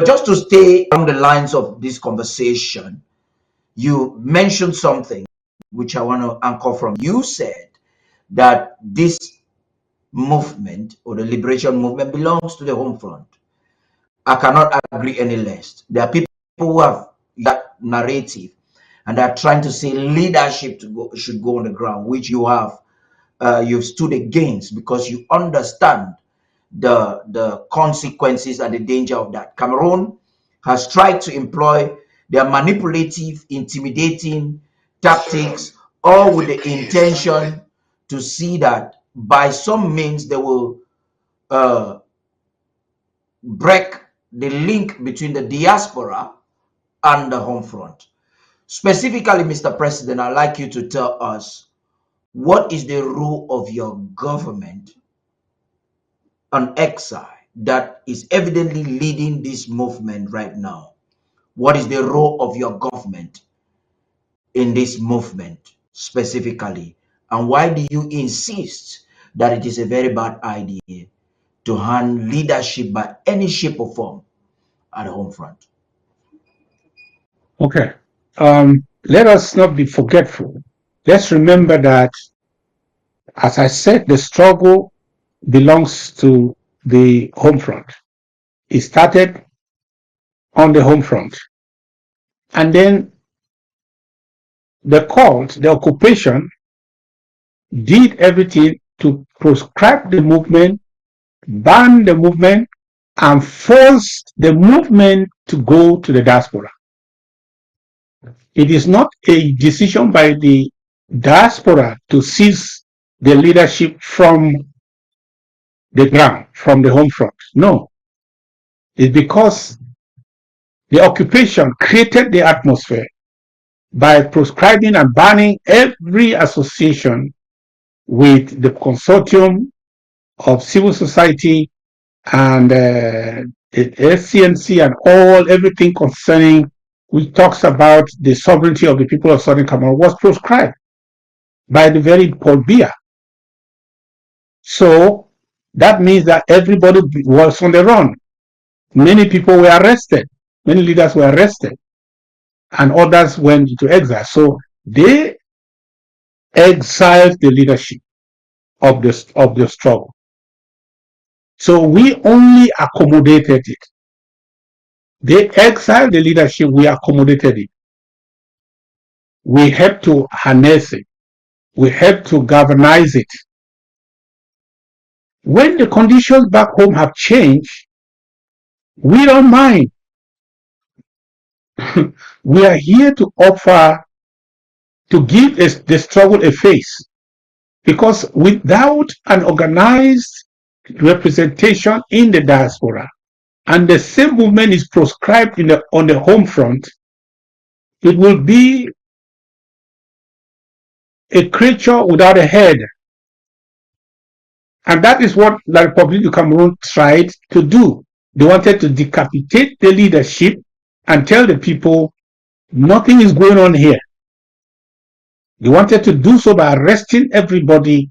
just to stay on the lines of this conversation, you mentioned something which I want to anchor from. You said that this movement or the liberation movement belongs to the home front. I cannot agree any less. There are people who have that narrative and are trying to say leadership should go on the ground, which you have you've stood against because you understand the consequences and the danger of that. Cameroon has tried to employ their manipulative, intimidating tactics, all with the intention to see that by some means they will uh, break the link between the diaspora and the home front. Specifically, Mr. President, I'd like you to tell us what is the role of your government on exile that is evidently leading this movement right now? What is the role of your government in this movement specifically? And why do you insist that it is a very bad idea to hand leadership by any shape or form at the home front? Okay. Let us not be forgetful. Let's remember that, as I said, the struggle belongs to the home front. It started on the home front. And then the occupation did everything to proscribe the movement, ban the movement, and force the movement to go to the diaspora. It is not a decision by the diaspora to seize the leadership from the ground, from the home front. No, it's because the occupation created the atmosphere by proscribing and banning every association with the consortium of civil society and the SCNC and everything concerning, which talks about the sovereignty of the people of Southern Cameroon, was proscribed by the very Paul Biya. So that means that everybody was on the run. Many people were arrested. Many leaders were arrested, and others went into exile. So they exiled the leadership of the struggle. So we only accommodated it. They exiled the leadership, we accommodated it. We had to harness it. We had to galvanize it. When the conditions back home have changed, we don't mind. We are here to offer, to give the struggle a face. Because without an organized representation in the diaspora, and the same movement is proscribed on the home front, it will be a creature without a head. And that is what the Republic of Cameroon tried to do. They wanted to decapitate the leadership and tell the people nothing is going on here. They wanted to do so by arresting everybody,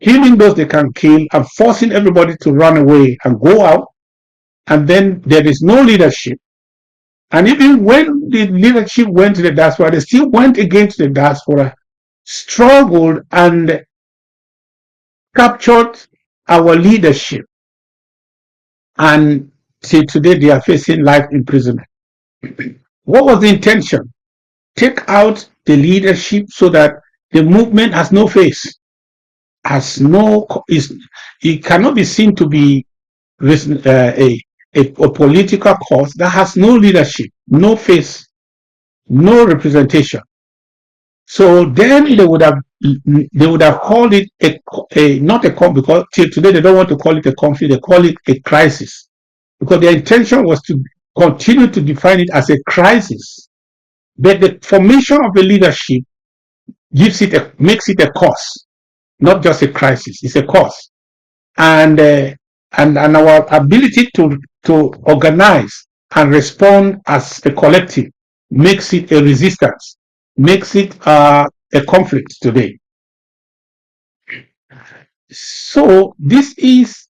killing those they can kill, and forcing everybody to run away and go out. And then there is no leadership. And even when the leadership went to the diaspora, they still went against the diaspora, struggled, and captured our leadership. And till today, they are facing life imprisonment. What was the intention? Take out the leadership so that the movement has no face, it cannot be seen to be a political cause that has no leadership, no face, no representation. So then they would have called it not a conflict, because till today they don't want to call it a conflict, they call it a crisis, because their intention was to continue to define it as a crisis. But the formation of the leadership makes it a cause, not just a crisis. It's a cause, and our ability to organize and respond as a collective makes it a resistance, makes it a conflict today. So this is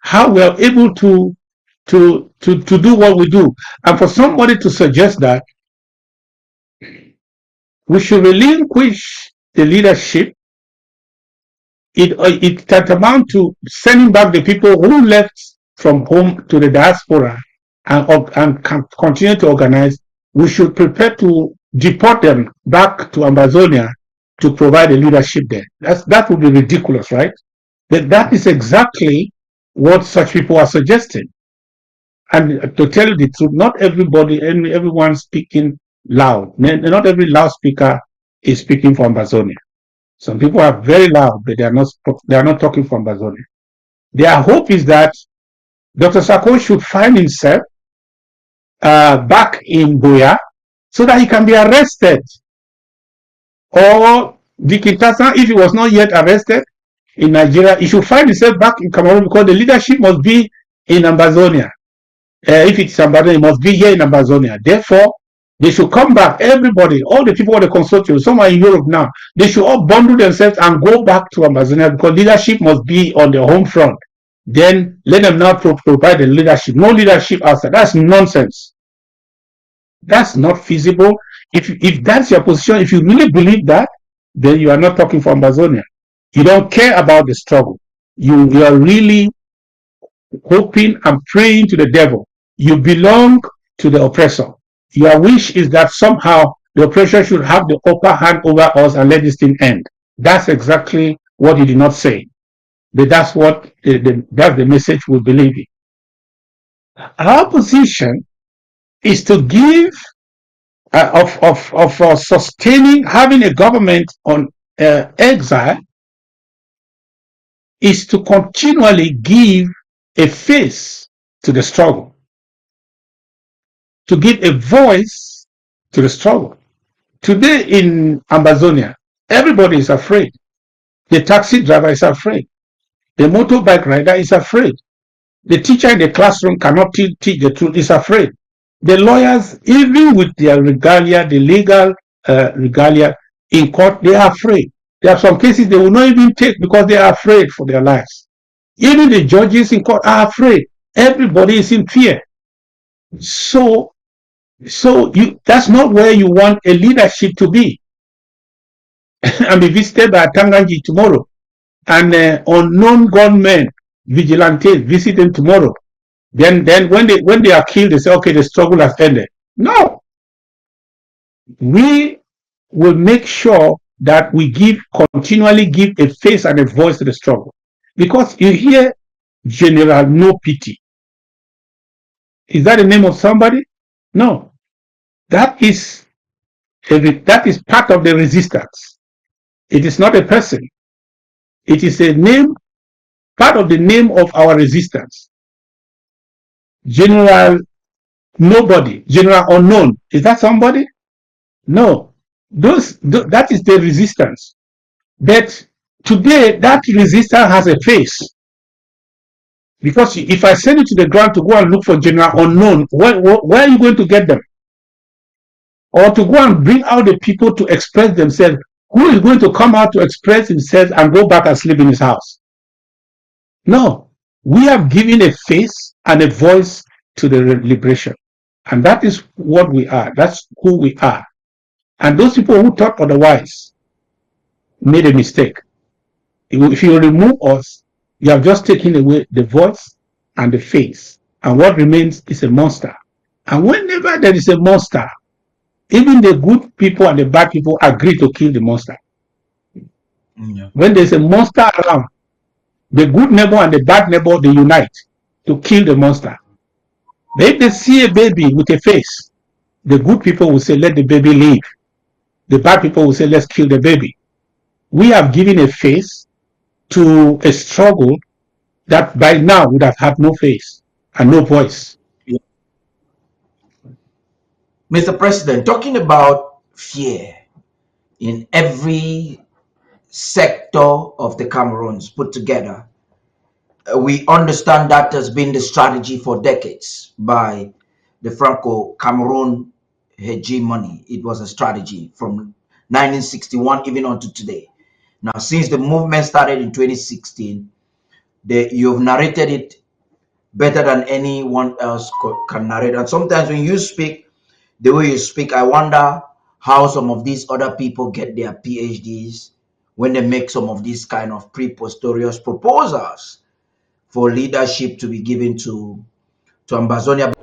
how we are able to do what we do. And for somebody to suggest that we should relinquish the leadership, it tantamount to sending back the people who left from home to the diaspora and can continue to organize. We should prepare to deport them back to Amazonia to provide a leadership there. That would be ridiculous, right? That is exactly what such people are suggesting. And to tell you the truth, not everybody, everyone speaking loud. Not every loudspeaker is speaking for Amazonia. Some people are very loud, but they are not talking for Amazonia. Their hope is that Dr. Sako should find himself back in Buea so that he can be arrested. Or the Kinshasa, if he was not yet arrested in Nigeria, he should find himself back in Cameroon because the leadership must be in Amazonia. If it's Amazonia, it must be here in Amazonia. Therefore, they should come back. Everybody, all the people of the consortium, some are in Europe now, they should all bundle themselves and go back to Amazonia because leadership must be on the home front. Then let them now provide the leadership. No leadership outside. That's nonsense. That's not feasible. If that's your position, if you really believe that, then you are not talking for Amazonia. You don't care about the struggle. You are really hoping and praying to the devil. You belong to the oppressor. Your wish is that somehow the oppressor should have the upper hand over us and let this thing end. That's exactly what he did not say. But that's what that's the message we believe in. Our position is to give of sustaining having a government on exile is to continually give a face to the struggle, to give a voice to the struggle. Today in Amazonia, everybody is afraid. The taxi driver is afraid. The motorbike rider is afraid. The teacher in the classroom cannot teach the truth, is afraid. The lawyers, even with their regalia, the legal regalia in court, they are afraid. There are some cases they will not even take because they are afraid for their lives. Even the judges in court are afraid. Everybody is in fear. So that's not where you want a leadership to be. And be visited by Tanganji tomorrow, and unknown gunmen, vigilantes, visit them tomorrow. Then when they are killed, they say, okay, the struggle has ended. No, we will make sure that we continually give a face and a voice to the struggle. Because you hear General No Pity. Is that the name of somebody? No. That is part of the resistance. It is not a person. It is a name, part of the name of our resistance. General Nobody, General Unknown. Is that somebody? No. That is the resistance. But today, that resistance has a face. Because if I send you to the ground to go and look for General Unknown, where are you going to get them? Or to go and bring out the people to express themselves? Who is going to come out to express himself and go back and sleep in his house? No. We have given a face and a voice to the liberation. And that is what we are. That's who we are. And those people who thought otherwise made a mistake. If you remove us, you have just taken away the voice and the face. And what remains is a monster. And whenever there is a monster, even the good people and the bad people agree to kill the monster. Yeah. When there's a monster around, the good neighbor and the bad neighbor, they unite to kill the monster. But if they see a baby with a face, the good people will say, let the baby live. The bad people will say, let's kill the baby. We have given a face to a struggle that by now would have had no face and no voice. Yeah. Mr. President, talking about fear in every sector of the Cameroons put together, we understand that has been the strategy for decades by the Franco-Cameroon hegemony. It was a strategy from 1961 even on to today. Now, since the movement started in 2016, you've narrated it better than anyone else can narrate. And sometimes when you speak, the way you speak, I wonder how some of these other people get their PhDs when they make some of these kind of preposterous proposals for leadership to be given to Ambazonia.